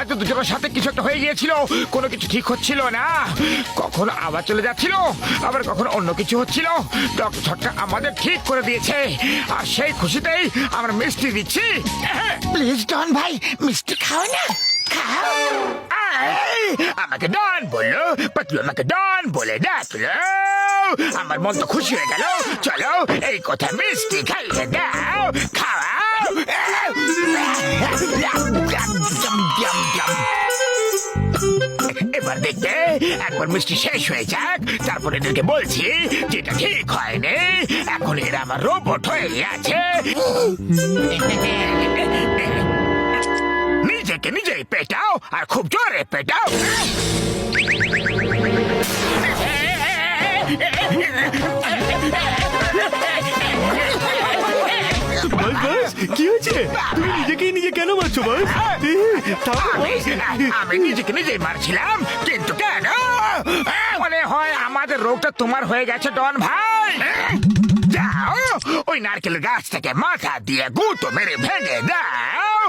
হয়তো দুজনের সাথে কিছু একটা হয়ে গিয়েছিল, কোনো কিছু ঠিক হচ্ছিল না, কখন আবার চলে যাচ্ছিল, আবার কখন অন্য কিছু হচ্ছিল। ডক্টর ছটকা আমাদের ঠিক করে দিয়েছে, আর সেই খুশিতেই আমরা মিষ্টি দিচ্ছি। প্লিজ ডন ভাই, মিষ্টি খাও না, খাও। এই, আমাকে ডন বললো, পাতলু আমাকে ডন বলে ডাকলো, আমার মন তো খুশি হয়ে গেল। চলো এই কথা মিষ্টি খাইয়ে দাও, খাওয়াও। এবার দেখবে, একবার মিষ্টি শেষ হয়ে যাক, তারপরে এদেরকে বলছি যেটা ঠিক হয়নি। এখন এরা আমার রোবট হয়ে গেছে। নিজেকে নিজেই পেটাও, আর খুব জোরে পেটাও। বাস বাস, কি হয়েছে? তুমি নিজেকেই নিজে কেন মারছো বাস? আমি নিজেকে নিজেই মারছিলাম, কিন্তু কেন? মনে হয় আমাদের রোগটা তোমার হয়ে গেছে ডন ভাই। যাও, ওই নারকেল গাছ থেকে মাথা দিয়ে গুঁতো মেরে ভেঙে দাও।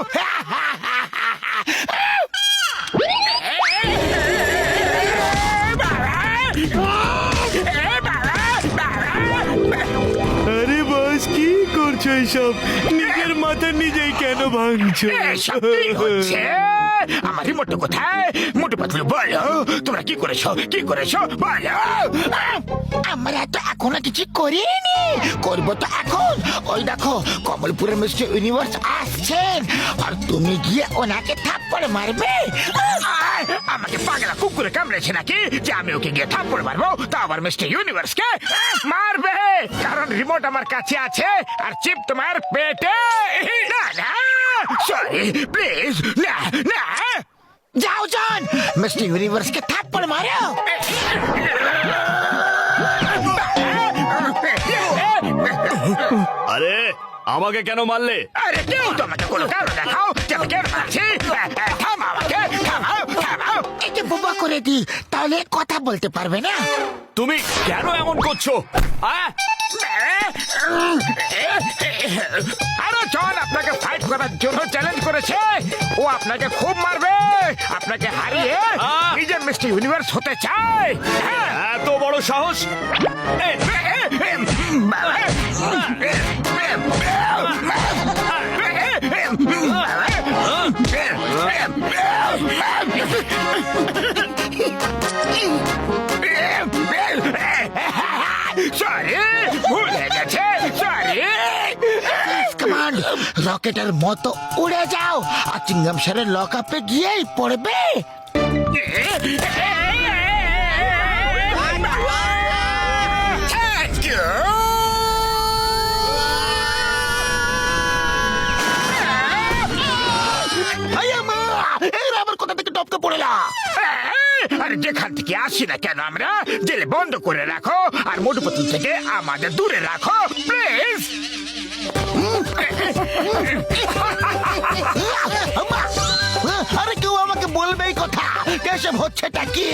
আরে বাস, কি করছো এইসব? নিজের মাথা নিজেই কেন ভাঙছো? এসব কি হচ্ছে? আমার রিমোটটা কোথায়? মোটু পাতলু বলো, তোমরা কি করেছো? কি করেছো বলো। আমরা তো এখনো কিছু করিনি, করবো তো এখন। ওই দেখো, কমলপুরের মিস্টার ইউনিভার্স আসছেন, আর তুমি গিয়ে ওনাকে থাপ্পড় মারবে। আমাকে পাগলা কুকুরে কামড়েছে নাকি যে আমি ওকে গিয়ে থাপ্পড় মারবো? তা আবার মিস্টার ইউনিভার্সকে মারবে, কারণ রিমোট আমার কাছে আছে আর চিপ তোমার পেটে। না না, সরি, প্লিজ, না না। যাও জন, মিস্টার ইউনিভার্সকে থাপ্পড় মারো। আরে আমাকে কেন মারলে? আরে কেউ তো আমাকে কোনো কারণ দেখাও যে আমি কেন মারছি। থামাও আমাকে, থামাও, থামাও। একে বোবা করে দি, তাহলে কথা বলতে পারবে না। তুমি কেন এমন করছো? আরে জন আপনাকে ফাইট করার জন্য চ্যালেঞ্জ করেছে। ও আপনাকে খুব মারবে, আপনাকে হারিয়ে নিজের মিস্টার ইউনিভার্স হতে চায়। এত বড় সাহস! সরি, ভুল হয়ে গেছে, সরি। কমান্ড, রকেটের মতো উড়ে যাও, আর চিংগাম স্যারের লক আপে গিয়েই পড়বে। Thank you. এরা আবার কোথা থেকে টপকে পড়েলা? আরে যেখান থেকে আসি না কেন আমরা, জেলে বন্ধ করে রাখো আর মোটু পাতলু থেকে আমাদের দূরে রাখো, প্লিজ। আরে কেউ আমাকে বলবে এই কথা, কেসব হচ্ছেটা কি?